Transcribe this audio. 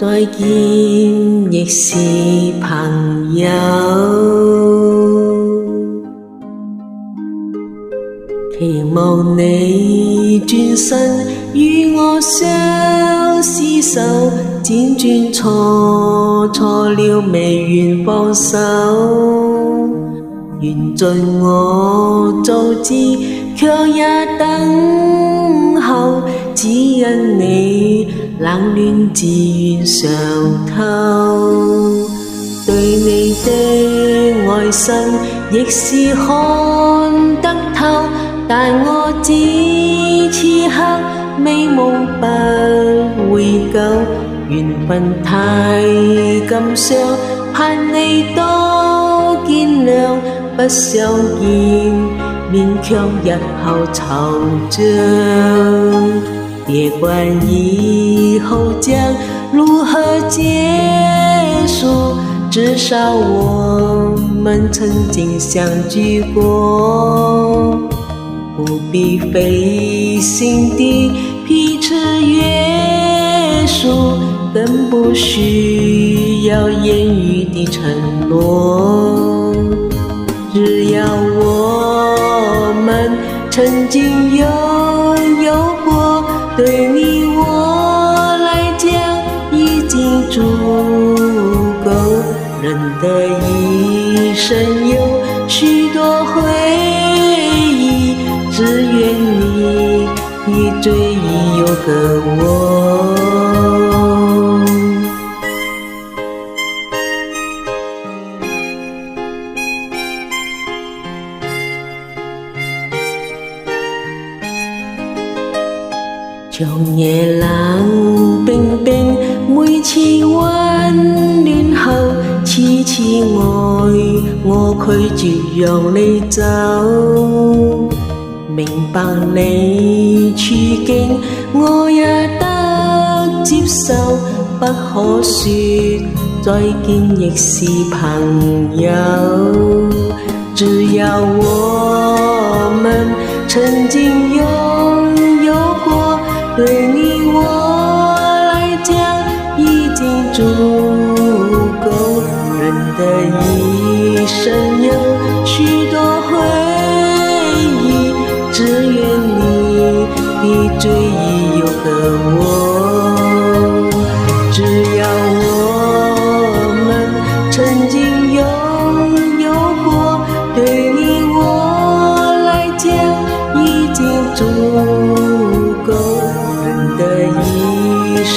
再見亦是朋友。期望你轉身與我相廝守，輾轉錯了未願放手。緣盡我早知，卻也等候，只因你冷暖自願嘗透。對你的愛心亦是看得透，但我知此刻美夢不會久，緣分太感傷，盼你多見諒。不相見，勉強日後惆悵。別管以後將如何結束，至少我們曾經相聚過。不必費心地彼此約束，更不需要言語的承諾。只要我們曾經擁有過，對你我來講已經足夠。人的一生有許多回憶，只願你追憶有個我。長夜冷冰冰，每次溫暖後，痴痴愛我拒絕讓你走。明白你處境，我也得接受，不可說再見亦是朋友。只要我們曾經擁有過，對你我來講已經足夠。人的一生有許多回憶，只願你追憶有個我。只要我們曾經擁有過，對你我來講已經足夠。人的一生